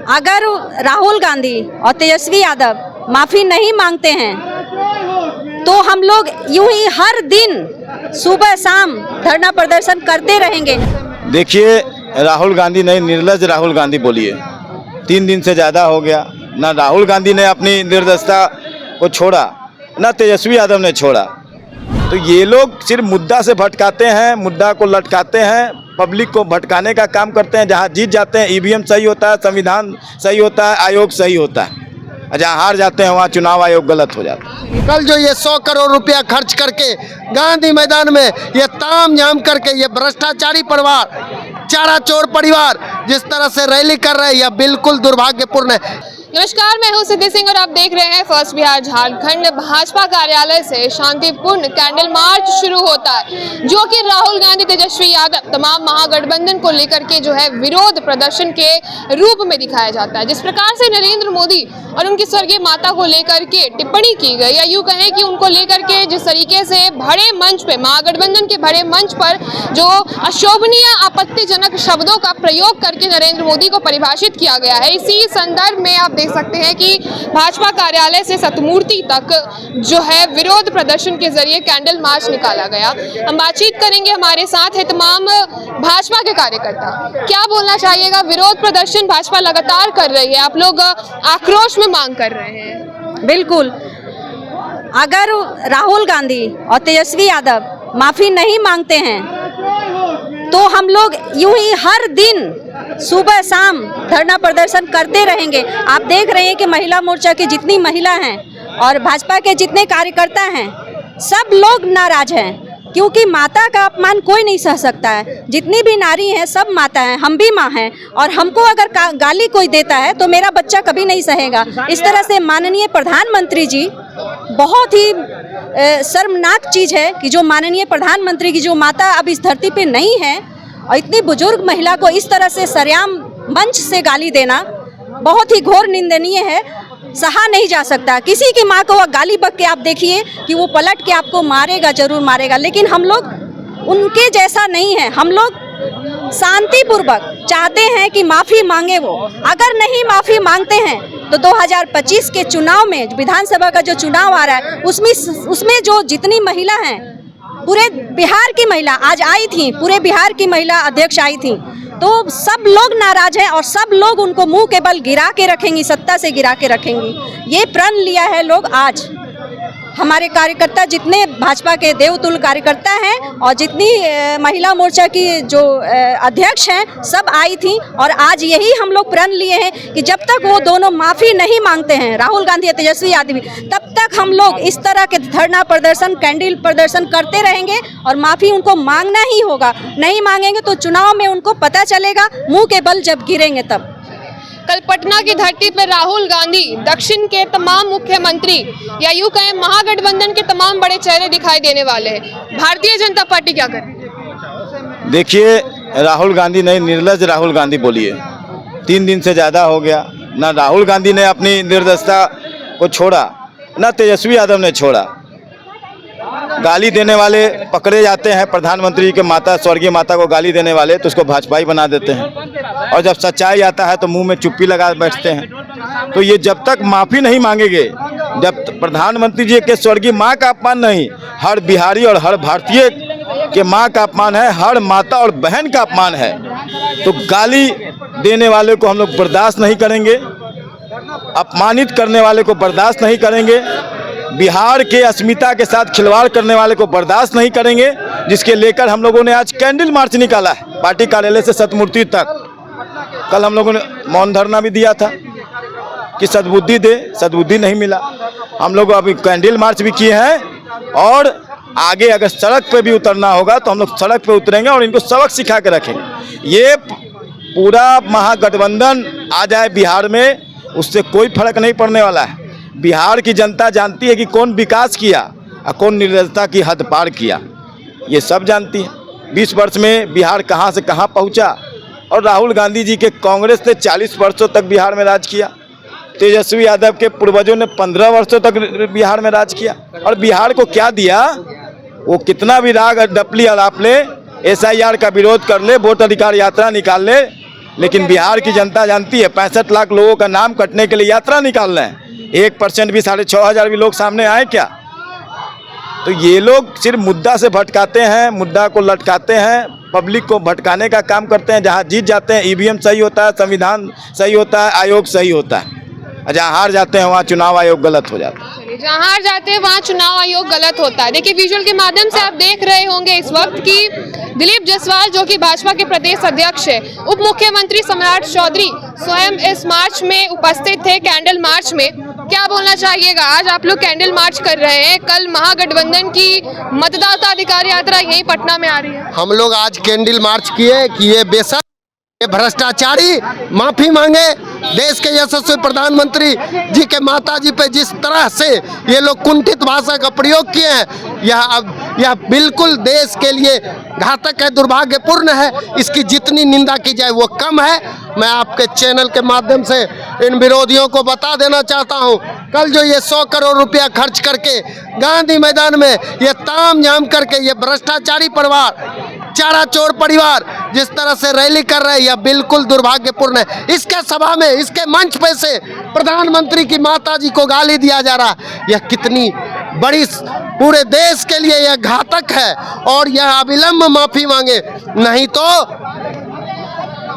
अगर राहुल गांधी और तेजस्वी यादव माफ़ी नहीं मांगते हैं तो हम लोग यूं ही हर दिन सुबह शाम धरना प्रदर्शन करते रहेंगे। देखिए, राहुल गांधी नहीं, निर्लज्ज राहुल गांधी बोलिए। 3 दिन से ज़्यादा हो गया, ना राहुल गांधी ने अपनी निर्दयता को छोड़ा, ना तेजस्वी यादव ने छोड़ा। तो ये लोग सिर्फ मुद्दा से भटकाते हैं, मुद्दा को लटकाते हैं, पब्लिक को भटकाने का काम करते हैं। जहाँ जीत जाते हैं ईवीएम सही होता है, संविधान सही होता है, आयोग सही होता है, और जहाँ हार जाते हैं वहाँ चुनाव आयोग गलत हो जाता है। कल जो ये 100 करोड़ रुपया खर्च करके गांधी मैदान में ये ताम झाम करके ये भ्रष्टाचारी परिवार, चारा चोर परिवार जिस तरह से रैली कर रहे हैं, यह बिल्कुल दुर्भाग्यपूर्ण है। नमस्कार, मैं हूं सिद्धि सिंह और आप देख रहे हैं फर्स्ट बिहार झारखंड। भाजपा कार्यालय से शांतिपूर्ण कैंडल मार्च शुरू होता है, जो कि राहुल गांधी, तेजस्वी यादव, तमाम महागठबंधन को लेकर के जो है विरोध प्रदर्शन के रूप में दिखाया जाता है। जिस प्रकार से नरेंद्र मोदी और उनकी स्वर्गीय माता को लेकर के टिप्पणी की गई, या यूं कहें कि उनको लेकर के जिस तरीके से बड़े मंच पे, महागठबंधन के बड़े मंच पर जो अशोभनीय, आपत्तिजनक शब्दों का प्रयोग करके नरेंद्र मोदी को परिभाषित किया गया है, इसी संदर्भ में आप देख सकते हैं कि भाजपा कार्यालय से सतमूर्ति तक जो है विरोध प्रदर्शन के जरिए कैंडल मार्च निकाला गया। हम बातचीत करेंगे, हमारे साथ है तमाम भाजपा के कार्यकर्ता। क्या बोलना चाहिएगा? विरोध प्रदर्शन भाजपा लगातार कर रही है, आप लोग आक्रोश में मांग कर रहे हैं। बिल्कुल, अगर राहुल गांधी और तेजस्वी यादव माफ़ी नहीं मांगते हैं तो हम लोग यूं ही हर दिन सुबह शाम धरना प्रदर्शन करते रहेंगे। आप देख रहे हैं कि महिला मोर्चा की जितनी महिला हैं और भाजपा के जितने कार्यकर्ता हैं, सब लोग नाराज हैं, क्योंकि माता का अपमान कोई नहीं सह सकता है। जितनी भी नारी हैं सब माता हैं, हम भी माँ हैं, और हमको अगर गाली कोई देता है तो मेरा बच्चा कभी नहीं सहेगा। इस तरह से माननीय प्रधानमंत्री जी, बहुत ही शर्मनाक चीज़ है कि जो माननीय प्रधानमंत्री की जो माता अब इस धरती पे नहीं है, और इतनी बुजुर्ग महिला को इस तरह से सरेआम मंच से गाली देना बहुत ही घोर निंदनीय है, सहा नहीं जा सकता। किसी की माँ को वह गाली बक के आप देखिए कि वो पलट के आपको मारेगा, जरूर मारेगा, लेकिन हम लोग उनके जैसा नहीं है। हम लोग शांतिपूर्वक चाहते हैं कि माफ़ी मांगे वो। अगर नहीं माफ़ी मांगते हैं तो 2025 के चुनाव में, विधानसभा का जो चुनाव आ रहा है, उसमें जो जितनी महिला हैं, पूरे बिहार की महिला आज आई थी, पूरे बिहार की महिला अध्यक्ष आई थी, तो सब लोग नाराज हैं और सब लोग उनको मुंह के बल गिरा के रखेंगी, सत्ता से गिरा के रखेंगी। ये प्रण लिया है लोग। आज हमारे कार्यकर्ता, जितने भाजपा के देवतुल्य कार्यकर्ता हैं और जितनी महिला मोर्चा की जो अध्यक्ष हैं, सब आई थी, और आज यही हम लोग प्रण लिए हैं कि जब तक वो दोनों माफ़ी नहीं मांगते हैं, राहुल गांधी और तेजस्वी यादव, तब तक हम लोग इस तरह के धरना प्रदर्शन, कैंडल प्रदर्शन करते रहेंगे, और माफ़ी उनको मांगना ही होगा। नहीं मांगेंगे तो चुनाव में उनको पता चलेगा, मुँह के बल जब गिरेंगे तब। कल पटना की धरती पर राहुल गांधी, दक्षिण के तमाम मुख्यमंत्री, या यूं कहें महागठबंधन के तमाम बड़े चेहरे दिखाई देने वाले हैं। भारतीय जनता पार्टी क्या करे? देखिए, राहुल गांधी नहीं, निर्लज्ज राहुल गांधी बोलिए। 3 दिन से ज़्यादा हो गया, ना राहुल गांधी ने अपनी निर्दयता को छोड़ा, ना तेजस्वी यादव ने छोड़ा। गाली देने वाले पकड़े जाते हैं, प्रधानमंत्री के माता, स्वर्गीय माता को गाली देने वाले, तो उसको भाजपाई बना देते हैं, और जब सच्चाई आता है तो मुंह में चुप्पी लगा बैठते हैं। तो ये जब तक माफ़ी नहीं मांगेंगे, जब प्रधानमंत्री जी के स्वर्गीय माँ का अपमान नहीं, हर बिहारी और हर भारतीय के माँ का अपमान है, हर माता और बहन का अपमान है, तो गाली देने वाले को हम लोग बर्दाश्त नहीं करेंगे, अपमानित करने वाले को बर्दाश्त नहीं करेंगे, बिहार के अस्मिता के साथ खिलवाड़ करने वाले को बर्दाश्त नहीं करेंगे, जिसके लेकर हम लोगों ने आज कैंडल मार्च निकाला है, पार्टी कार्यालय से सतमूर्ति तक। कल हम लोगों ने मौन धरना भी दिया था कि सद्बुद्धि दे, सद्बुद्धि नहीं मिला। हम लोग अभी कैंडल मार्च भी किए हैं, और आगे अगर सड़क पे भी उतरना होगा तो हम लोग सड़क पे उतरेंगे और इनको सबक सिखा के रखेंगे। ये पूरा महागठबंधन आ जाए बिहार में, उससे कोई फर्क नहीं पड़ने वाला है। बिहार की जनता जानती है कि कौन विकास किया और कौन निर्दयता की हद पार किया, ये सब जानती है। 20 वर्ष में बिहार कहाँ से कहाँ पहुँचा, और राहुल गांधी जी के कांग्रेस ने 40 वर्षों तक बिहार में राज किया, तेजस्वी यादव के पूर्वजों ने 15 वर्षों तक बिहार में राज किया, और बिहार को क्या दिया? वो कितना भी राग डपली अलाप ले, SIR का विरोध कर ले, वोट अधिकार यात्रा निकाल ले, लेकिन बिहार की जनता जानती है 65 लाख लोगों का नाम कटने के लिए यात्रा निकाल रहे हैं, 1% भी 6,500 भी लोग सामने आए क्या? तो ये लोग सिर्फ मुद्दा से भटकाते हैं, मुद्दा को लटकाते हैं, पब्लिक को भटकाने का काम करते हैं। जहाँ जीत जाते हैं ईवीएम सही होता है, संविधान सही होता है, आयोग सही होता है, और जहाँ हार जाते हैं वहाँ चुनाव आयोग गलत हो जाता है। जहाँ हार जाते हैं वहाँ चुनाव आयोग गलत होता है। देखिए विजुअल के माध्यम से आप देख रहे होंगे इस वक्त कि दिलीप जायसवाल जो कि भाजपा के प्रदेश अध्यक्ष है, उप मुख्यमंत्री सम्राट चौधरी स्वयं इस मार्च में उपस्थित थे, कैंडल मार्च में। क्या बोलना चाहिएगा? आज आप लोग कैंडल मार्च कर रहे हैं, कल महागठबंधन की मतदाता अधिकार यात्रा यही पटना में आ रही है। हम लोग आज कैंडल मार्च किए कि ये बेशक ये भ्रष्टाचारी माफी मांगे। देश के यशस्वी प्रधानमंत्री जी के माता जी पे जिस तरह से ये लोग कुंठित भाषा का प्रयोग किए हैं, यह बिल्कुल देश के लिए घातक है, दुर्भाग्यपूर्ण है। इसकी जितनी निंदा की जाए वो कम है। मैं आपके चैनल के माध्यम से इन विरोधियों को बता देना चाहता हूं, कल जो ये 100 करोड़ रुपया खर्च करके गांधी मैदान में ये ताम झाम करके ये भ्रष्टाचारी परिवार, चारा चोर परिवार जिस तरह से रैली कर रहे हैं, यह बिल्कुल दुर्भाग्यपूर्ण है। इसके सभा में, इसके मंच पे से प्रधानमंत्री की माता जी को गाली दिया जा रहा है। यह कितनी बड़ी पूरे देश के लिए यह घातक है, और यह अविलंब माफी मांगे, नहीं तो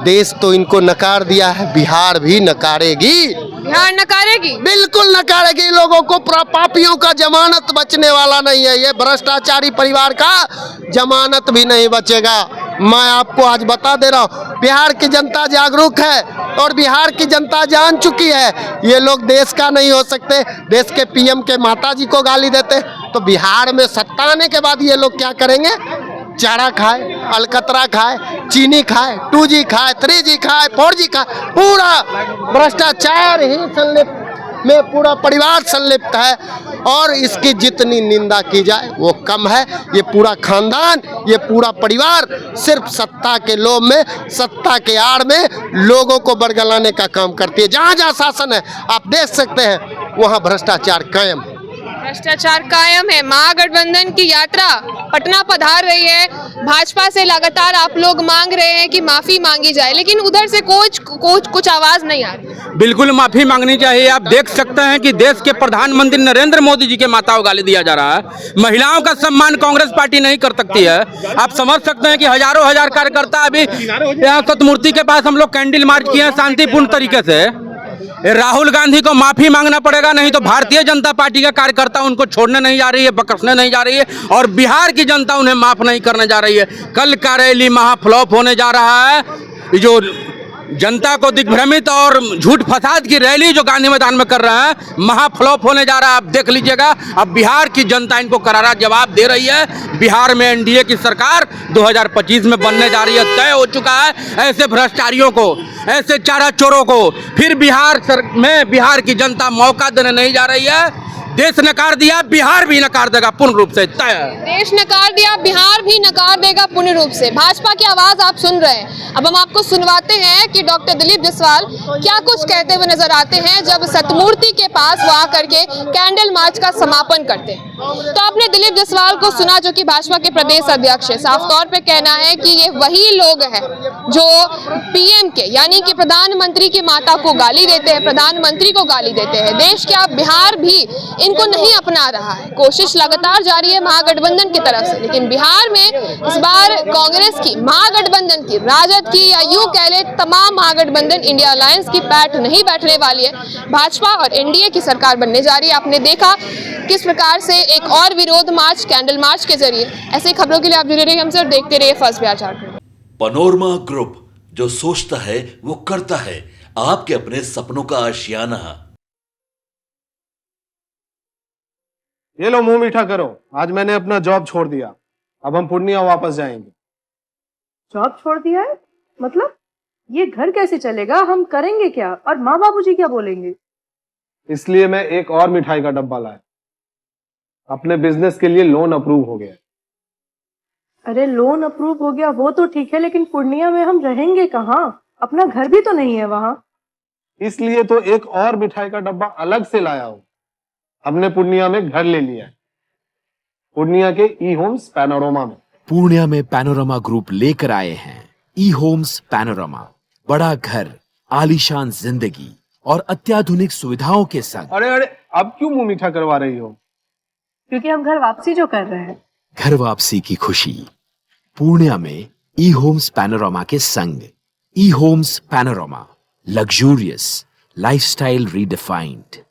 देश तो इनको नकार दिया है, बिहार भी नकारेगी। बिहार नकारेगी, बिल्कुल नकारेगी। लोगों को पापियों का जमानत बचने वाला नहीं है। ये भ्रष्टाचारी परिवार का जमानत भी नहीं बचेगा। मैं आपको आज बता दे रहा हूँ, बिहार की जनता जागरूक है और बिहार की जनता जान चुकी है ये लोग देश का नहीं हो सकते। देश के पीएम के माताजी को गाली देते, तो बिहार में सत्ता आने के बाद ये लोग क्या करेंगे? चारा खाए, अलकतरा खाए, चीनी खाए, 2G खाए, 3G खाए, 4G खाए, पूरा भ्रष्टाचार ही संलिप्त में पूरा परिवार संलिप्त है। और इसकी जितनी निंदा की जाए वो कम है। ये पूरा खानदान, ये पूरा परिवार सिर्फ सत्ता के लोभ में, सत्ता के आड़ में लोगों को बरगलाने का काम करती है। जहाँ जहाँ शासन है आप देख सकते हैं वहाँ भ्रष्टाचार कायम है। भ्रष्टाचार कायम है। महागठबंधन की यात्रा पटना पधार रही है। भाजपा से लगातार आप लोग मांग रहे हैं कि माफी मांगी जाए, लेकिन उधर से कुछ आवाज नहीं आ रही। बिल्कुल माफी मांगनी चाहिए। आप देख सकते हैं कि देश के प्रधानमंत्री नरेंद्र मोदी जी के माता को गाली दिया जा रहा है। महिलाओं का सम्मान कांग्रेस पार्टी नहीं कर सकती है। आप समझ सकते हैं कि हजारों हजार कार्यकर्ता अभी यहाँ सतमूर्ति के पास हम लोग कैंडल मार्च किए हैं शांतिपूर्ण तरीके से। राहुल गांधी को माफी मांगना पड़ेगा, नहीं तो भारतीय जनता पार्टी का कार्यकर्ता उनको छोड़ने नहीं जा रही है, बख्शने नहीं जा रही है, और बिहार की जनता उन्हें माफ नहीं करने जा रही है। कल का रैली महाफ्लॉप होने जा रहा है। जो जनता को दिग्भ्रमित और झूठ फसाद की रैली जो गांधी मैदान में कर रहे हैं, महाफ्लॉप होने जा रहा है। आप देख लीजिएगा, अब बिहार की जनता इनको करारा जवाब दे रही है। बिहार में एनडीए की सरकार 2025 में बनने जा रही है, तय हो चुका है। ऐसे भ्रष्टाचारियों को, ऐसे चारा चोरों को फिर बिहार की जनता मौका देने नहीं जा रही है। देश नकार दिया, बिहार भी नकार देगा पूर्ण रूप से, तय है। देश नकार दिया, बिहार भी नकार देगा पूर्ण रूप से। भाजपा की आवाज आप सुन रहे हैं। अब हम आपको सुनवाते हैं कि डॉक्टर दिलीप जायसवाल क्या कुछ कहते हुए नजर आते हैं जब सतमूर्ति के पास वो आकर के कैंडल मार्च का समापन करते हैं। तो आपने दिलीप जायसवाल को सुना, जो कि भाजपा के प्रदेश अध्यक्ष है। साफ तौर पे कहना है कि ये वही लोग हैं जो पीएम के, यानी कि प्रधानमंत्री की माता को गाली देते हैं, प्रधानमंत्री को गाली देते हैं। देश के अब बिहार भी इनको नहीं अपना रहा है। कोशिश लगातार जारी है महागठबंधन की तरफ से, लेकिन बिहार में इस बार कांग्रेस की, महागठबंधन की, राजद की, या यूं कह ले तमाम महागठबंधन इंडिया अलायंस की पैठ नहीं बैठने वाली है। भाजपा और एनडीए की सरकार बनने जा रही है। आपने देखा किस प्रकार से एक और विरोध मार्च, कैंडल मार्च के जरिए। ऐसी खबरों के लिए आप जुड़े रहिए हमसे और देखते रहिए first Bihar Jharkhand. Panorama group, जो सोचता है वो करता है। आपके अपने सपनों का आशियाना। ये लो मुंह मीठा करो, आज मैंने अपना जॉब छोड़ दिया। अब हम पूर्णिया वापस जाएंगे। जॉब छोड़ दिया है? मतलब ये घर कैसे चलेगा? हम करेंगे क्या? और माँ बाबूजी क्या बोलेंगे? इसलिए मैं एक और मिठाई का डब्बा लाया। अपने बिजनेस के लिए लोन अप्रूव हो गया। अरे लोन अप्रूव हो गया वो तो ठीक है, लेकिन पूर्णिया में हम रहेंगे कहाँ? अपना घर भी तो नहीं है वहाँ। इसलिए तो एक और मिठाई का डब्बा अलग से लाया हूँ। हमने पूर्णिया में घर ले लिया है, पूर्णिया के ई होम्स पैनोरमा में। पूर्णिया में पैनोरमा ग्रुप लेकर आए हैं ई होम्स पैनोरमा। बड़ा घर, आलीशान जिंदगी और अत्याधुनिक सुविधाओं के संग। अरे अरे, अब क्यों मुंह मीठा करवा रही हो? क्योंकि हम घर वापसी जो कर रहे हैं। घर वापसी की खुशी पूर्णिया में ई होम्स पैनोरामा के संग। E homes panorama, luxurious lifestyle redefined.